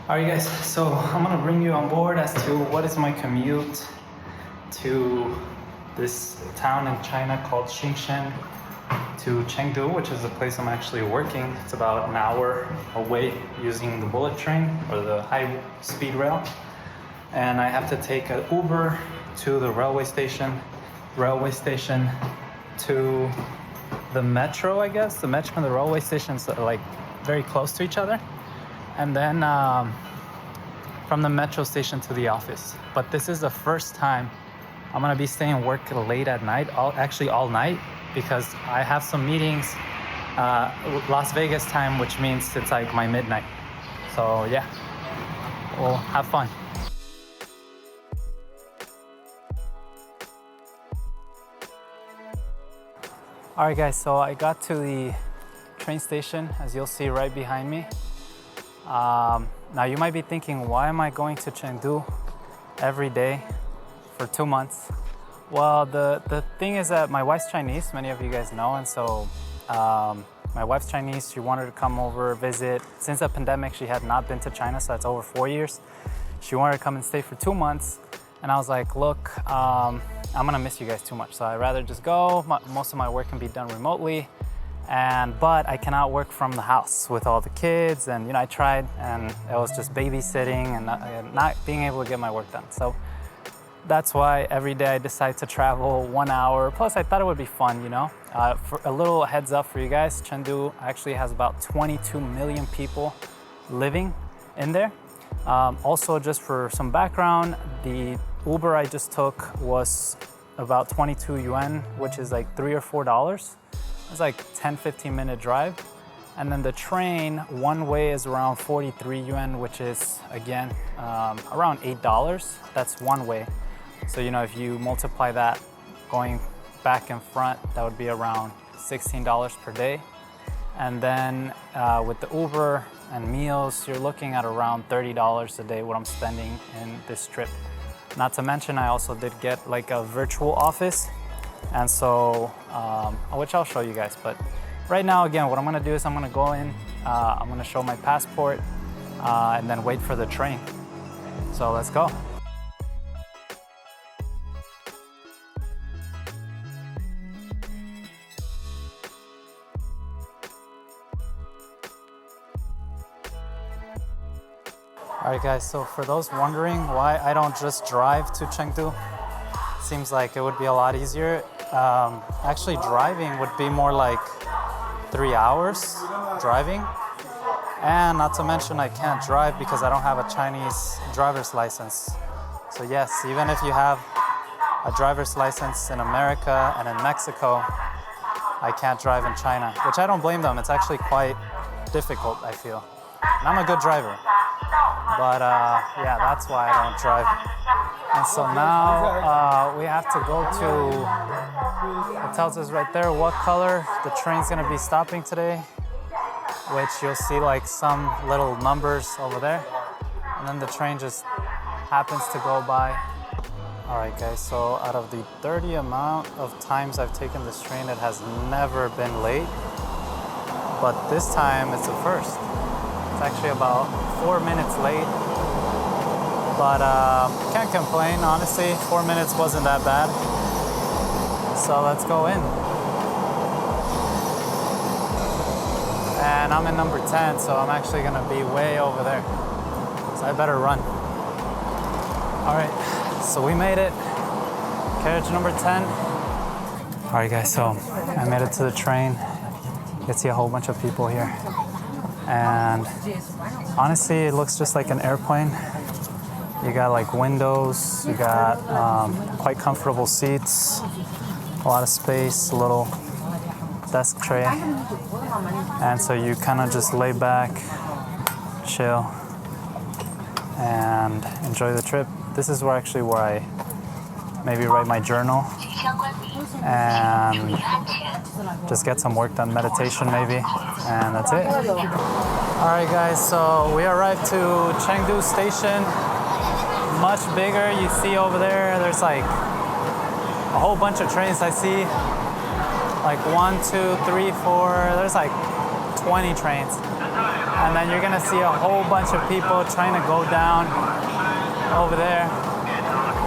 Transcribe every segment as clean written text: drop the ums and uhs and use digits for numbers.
Alright guys, so I'm gonna bring you on board as to what is my commute to this town in China called Xingshan to Chengdu, which is the place I'm actually working. It's about an hour away using the bullet train or the high speed rail. And I have to take an Uber to the railway station to the metro, I guess. The metro and the railway stations are like very close to each other. And then from the metro station to the office. But this is the first time I'm gonna be staying work late at night, all night, because I have some meetings Las Vegas time, which means it's like my midnight. So yeah, we'll have fun. All right guys, so I got to the train station, as you'll see right behind me. Now you might be thinking, why am I going to Chengdu every day for 2 months? Well, the thing is that my wife's Chinese, many of you guys know, and so my wife's Chinese. She wanted to come over, visit. Since the pandemic, she had not been to China, so that's over 4 years. She wanted to come and stay for 2 months, and I was like, look, I'm gonna miss you guys too much, so I'd rather just go. Most of my work can be done remotely. But I cannot work from the house with all the kids, and I tried, and it was just babysitting and not being able to get my work done. So that's why every day I decide to travel 1 hour. Plus I thought it would be fun, For a little heads up for you guys, Chengdu actually has about 22 million people living in there. Also, just for some background, the Uber I just took was about 22 yuan, which is like $3 or $4. It's like 10-15 minute drive. And then the train one way is around 43 yuan, which is again around $8. That's one way. So if you multiply that going back and front, that would be around $16 per day. And then with the Uber and meals, you're looking at around $30 a day what I'm spending in this trip. Not to mention, I also did get like a virtual office. And so, which I'll show you guys. But right now, again, what I'm gonna do is I'm gonna go in, I'm gonna show my passport, and then wait for the train. So let's go. All right guys, so for those wondering why I don't just drive to Chengdu, seems like it would be a lot easier. Actually, driving would be more like 3 hours driving. And not to mention, I can't drive because I don't have a Chinese driver's license. So yes, even if you have a driver's license in America and in Mexico, I can't drive in China, which I don't blame them. It's actually quite difficult, I feel. And I'm a good driver. But yeah, that's why I don't drive. And so now we have to go to, it tells us right there what color the train's gonna be stopping today, which you'll see like some little numbers over there. And then the train just happens to go by. All right guys, so out of the 30 amount of times I've taken this train, it has never been late. But this time it's a first. It's actually about 4 minutes late. But can't complain, honestly. 4 minutes wasn't that bad. So let's go in. And I'm in number 10, so I'm actually gonna be way over there. So I better run. All right, so we made it. Carriage number 10. All right guys, so I made it to the train. You can see a whole bunch of people here. And honestly, it looks just like an airplane. You got like windows, you got quite comfortable seats, a lot of space, a little desk tray. And so you kind of just lay back, chill, and enjoy the trip. This is where I maybe write my journal and just get some work done, meditation maybe, and that's it. All right guys, so we arrived to Chengdu Station. Much bigger. You see over there, there's like a whole bunch of trains. I see like 1, 2, 3, 4, there's like 20 trains. And then you're gonna see a whole bunch of people trying to go down over there,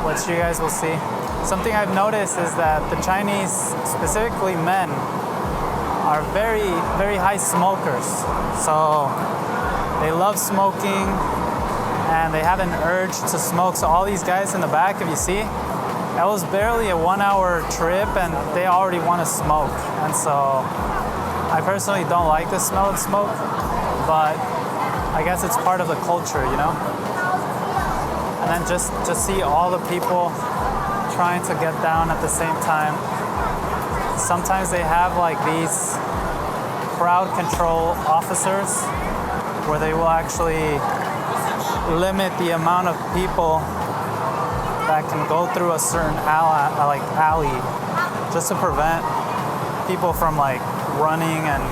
which you guys will see. Something I've noticed is that the Chinese, specifically men, are very, very high smokers. So they love smoking and they have an urge to smoke. So all these guys in the back, if you see, that was barely a 1 hour trip and they already want to smoke. And so I personally don't like the smell of smoke, but I guess it's part of the culture, you know? And then just see all the people trying to get down at the same time. Sometimes they have like these crowd control officers where they will actually limit the amount of people that can go through a certain alley just to prevent people from like running and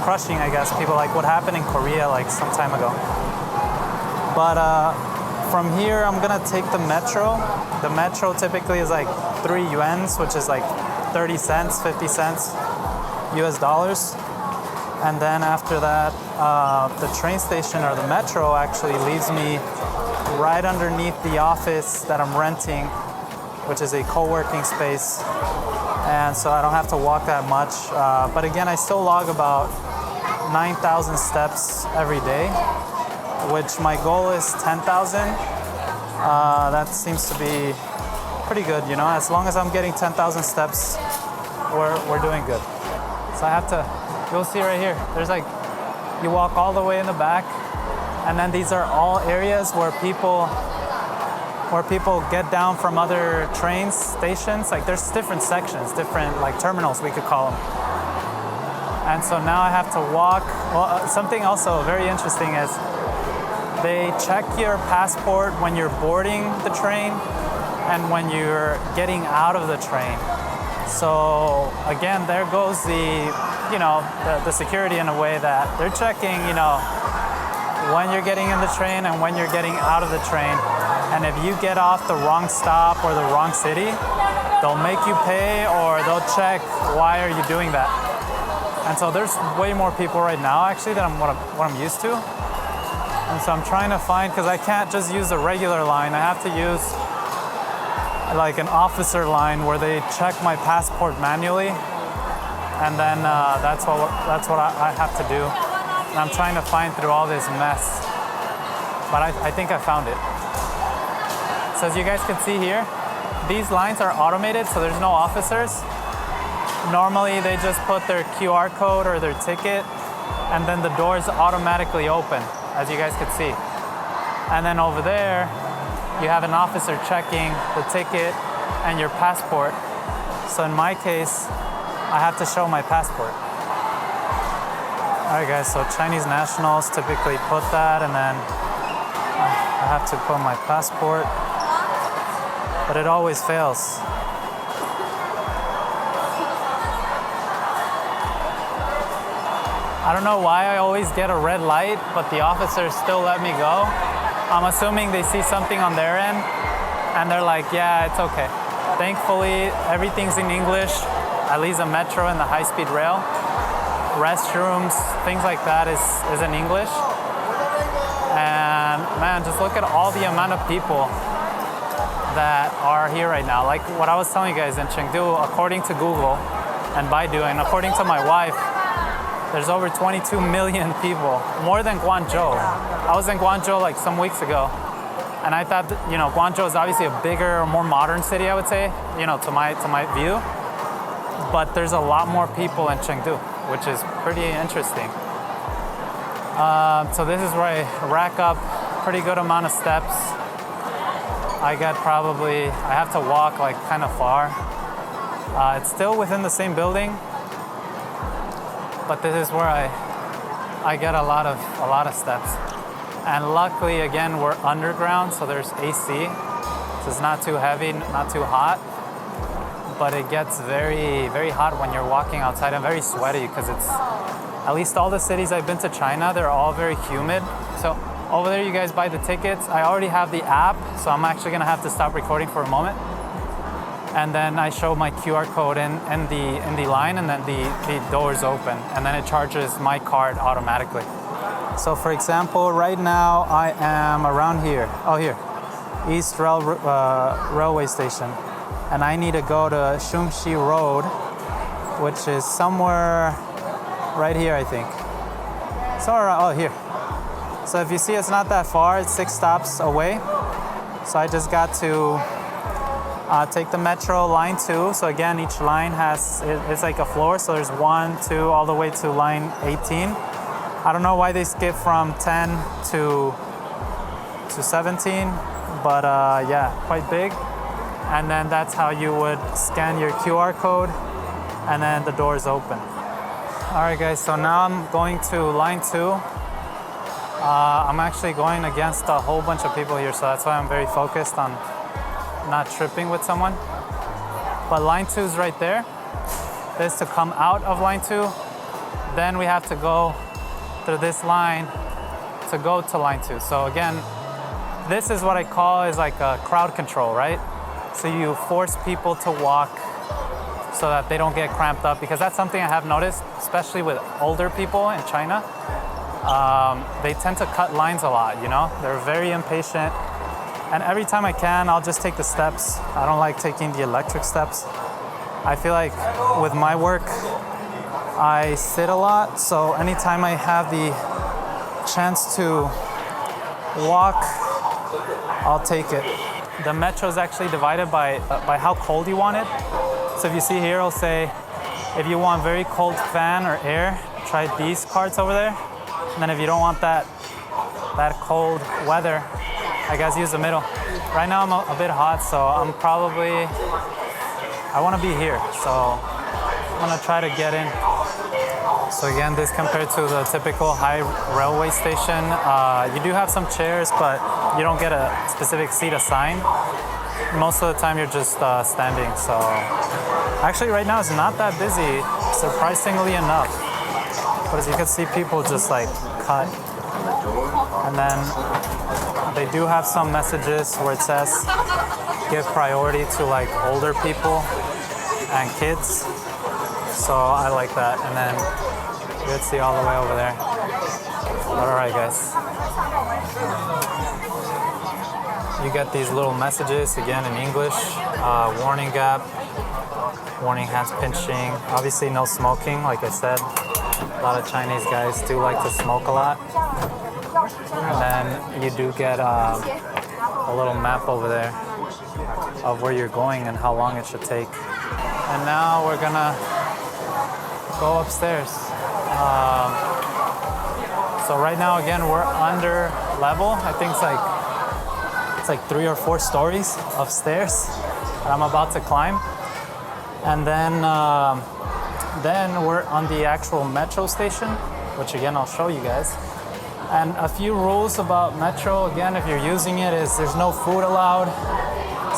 crushing, I guess, people, like what happened in Korea like some time ago. But from here, I'm gonna take the metro. The metro typically is like 3 yuans, which is like 30 cents, 50 cents US dollars. And then after that, the train station or the metro actually leaves me right underneath the office that I'm renting, which is a co-working space. And so I don't have to walk that much. But again, I still log about 9,000 steps every day, which my goal is 10,000. That seems to be pretty good, you know. As long as I'm getting 10,000 steps, we're doing good. So I have to, you'll see right here, there's like, you walk all the way in the back, and then these are all areas where people get down from other train stations. Like there's different sections, different like terminals, we could call them. And so now I have to walk. Well, something also very interesting is they check your passport when you're boarding the train and when you're getting out of the train. So again, there goes the security in a way that they're checking, you know, when you're getting in the train and when you're getting out of the train. And if you get off the wrong stop or the wrong city, they'll make you pay or they'll check why are you doing that. And so there's way more people right now actually than what I'm used to. And so I'm trying to find, because I can't just use a regular line, I have to use like an officer line where they check my passport manually, and then that's what I have to do. And I'm trying to find through all this mess, but I think I found it. So as you guys can see here, these lines are automated, so there's no officers. Normally they just put their QR code or their ticket, and then the doors automatically open, as you guys can see. And then over there, you have an officer checking the ticket and your passport. So in my case, I have to show my passport. All right guys, so Chinese nationals typically put that, and then I have to put my passport, but it always fails. I don't know why I always get a red light, but the officers still let me go. I'm assuming they see something on their end and they're like, yeah, it's okay. Thankfully, everything's in English, at least the metro and the high-speed rail. Restrooms, things like that is in English. And man, just look at all the amount of people that are here right now. Like what I was telling you guys in Chengdu, according to Google and Baidu, and according to my wife, there's over 22 million people, more than Guangzhou. I was in Guangzhou like some weeks ago, and I thought, you know, Guangzhou is obviously a bigger, more modern city, I would say, you know, to my view. But there's a lot more people in Chengdu, which is pretty interesting. So this is where I rack up pretty good amount of steps. I have to walk like kind of far. It's still within the same building, but this is where I get a lot of steps. And luckily, again, we're underground, so there's AC. So it's not too heavy, not too hot, but it gets very, very hot when you're walking outside and very sweaty, because it's, at least all the cities I've been to China, they're all very humid. So over there, you guys buy the tickets. I already have the app, so I'm actually gonna have to stop recording for a moment. And then I show my QR code in the line, and then the doors open, and then it charges my card automatically. So for example, right now I am around here. Oh, here, East Railway Station. And I need to go to Shumshi Road, which is somewhere right here, I think. Somewhere around, oh, here. So if you see, it's not that far, it's 6 stops away. So I just got to take the metro line 2. So again, each line it's like a floor. So there's 1, 2, all the way to line 18. I don't know why they skip from 10 to 17, but yeah, quite big. And then that's how you would scan your QR code, and then the doors open. All right, guys, so now I'm going to line 2. I'm actually going against a whole bunch of people here, so that's why I'm very focused on not tripping with someone. But line 2 is right there. This to come out of line 2. Then we have to go through this line to go to line 2. So again, this is what I call is like a crowd control, right? So you force people to walk so that they don't get cramped up, because that's something I have noticed, especially with older people in China. They tend to cut lines a lot, you know? They're very impatient. And every time I can, I'll just take the steps. I don't like taking the electric steps. I feel like with my work, I sit a lot. So anytime I have the chance to walk, I'll take it. The metro is actually divided by how cold you want it. So if you see here, it'll say, if you want very cold fan or air, try these cards over there. And then if you don't want that cold weather, I guess use the middle. Right now I'm a bit hot, so I want to be here. So I'm gonna try to get in. So again, this compared to the typical high railway station, you do have some chairs, but you don't get a specific seat assigned. Most of the time you're just standing. So actually right now it's not that busy, surprisingly enough. But as you can see, people just like cut. And then they do have some messages where it says give priority to like older people and kids. So I like that. And then you can see all the way over there. All right, guys. You get these little messages again in English. Warning gap, warning hands pinching. Obviously no smoking, like I said. A lot of Chinese guys do like to smoke a lot. And then you do get a little map over there of where you're going and how long it should take. And now we're gonna go upstairs. So right now, again, we're under level. I think it's like 3 or 4 stories of stairs that I'm about to climb. And then we're on the actual metro station, which again, I'll show you guys. And a few rules about metro, again, if you're using it, is there's no food allowed.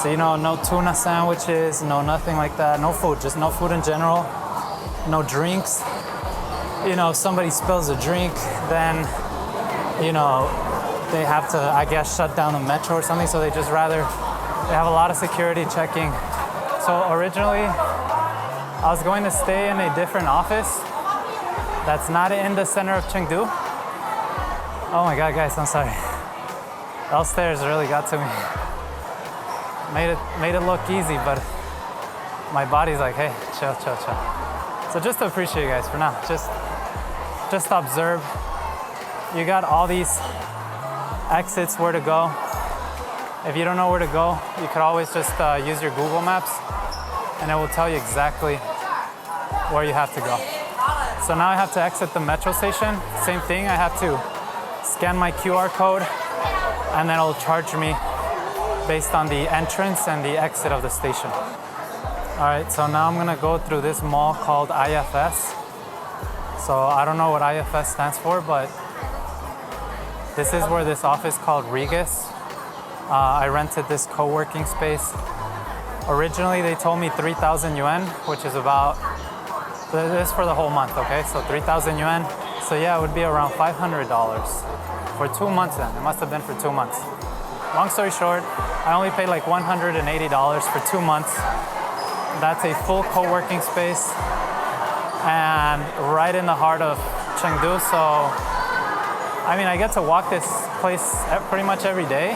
So, you know, no tuna sandwiches, no nothing like that. No food, just no food in general. No drinks. You know, if somebody spills a drink, then, you know, they have to, I guess, shut down the metro or something. So they have a lot of security checking. So originally, I was going to stay in a different office that's not in the center of Chengdu. Oh my God, guys, I'm sorry. Those stairs really got to me. Made it look easy, but my body's like, hey, chill. So just to appreciate you guys for now. Just observe. You got all these exits where to go. If you don't know where to go, you could always just use your Google Maps, and it will tell you exactly where you have to go. So now I have to exit the metro station. Same thing, I have to scan my QR code, and then it'll charge me based on the entrance and the exit of the station. All right, so now I'm gonna go through this mall called IFS. So I don't know what IFS stands for, but this is where this office called Regis. I rented this co-working space. Originally, they told me 3,000 yuan, which is about, this is for the whole month, okay? So 3,000 yuan. So yeah, it would be around $500 for 2 months then. It must have been for 2 months. Long story short, I only paid like $180 for 2 months. That's a full co-working space and right in the heart of Chengdu. So I mean, I get to walk this place pretty much every day,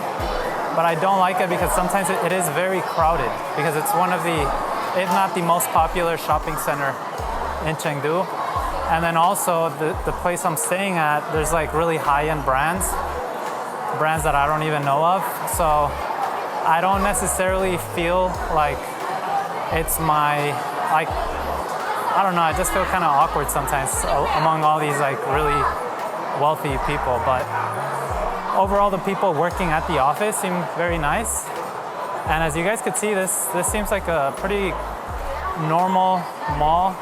but I don't like it because sometimes it is very crowded because it's one of the, if not the most popular shopping center in Chengdu. And then also the place I'm staying at, there's like really high-end brands that I don't even know of. So I don't necessarily feel like it's my, like, I don't know, I just feel kind of awkward sometimes among all these like really wealthy people. But overall, the people working at the office seem very nice. And as you guys could see, this seems like a pretty normal mall.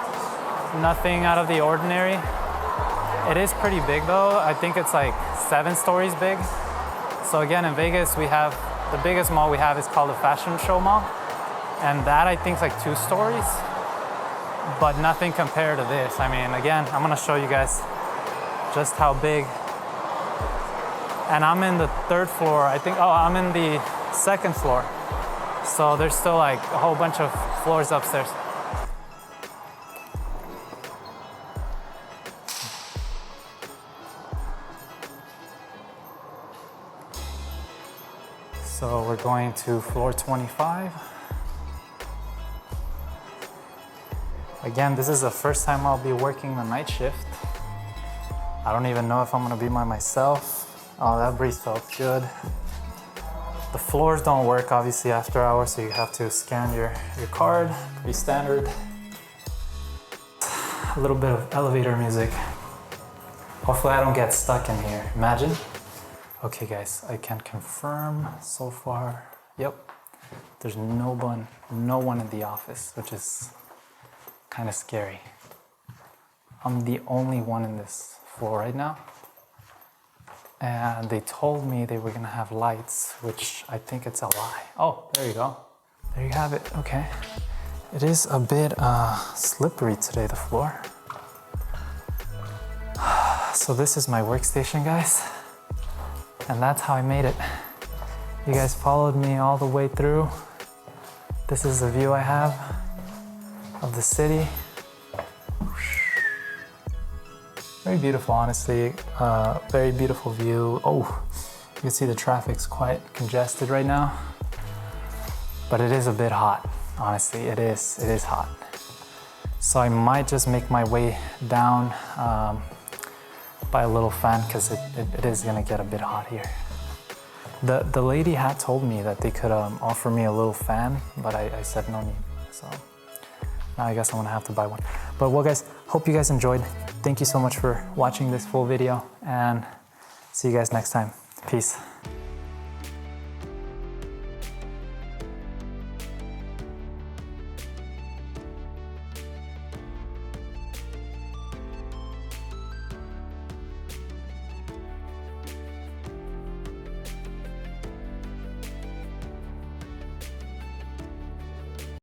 Nothing out of the ordinary. It is pretty big though. I think it's like 7 stories big. So again, in Vegas, we have, the biggest mall we have is called the Fashion Show Mall. And that I think is like 2 stories, but nothing compared to this. I mean, again, I'm gonna show you guys just how big. And I'm in the 3rd floor, I think, oh, I'm in the 2nd floor. So there's still like a whole bunch of floors upstairs. So we're going to floor 25. Again, this is the first time I'll be working the night shift. I don't even know if I'm gonna be by myself. Oh, that breeze felt good. The floors don't work obviously after hours, so you have to scan your card, pretty standard. A little bit of elevator music. Hopefully I don't get stuck in here, imagine. Okay guys, I can confirm so far, yep, there's no one in the office, which is kind of scary. I'm the only one in this floor right now. And they told me they were gonna have lights, which I think it's a lie. Oh, there you go. There you have it, okay. It is a bit slippery today, the floor. So this is my workstation, guys. And that's how I made it. You guys followed me all the way through. This is the view I have of the city. Very beautiful, honestly. Very beautiful view. Oh, you can see the traffic's quite congested right now. But it is a bit hot, honestly. It is hot. So I might just make my way down by a little fan because it is gonna get a bit hot here. The lady had told me that they could offer me a little fan, but I said no need. So now I guess I'm gonna have to buy one. But well guys, hope you guys enjoyed. Thank you so much for watching this full video and see you guys next time. Peace.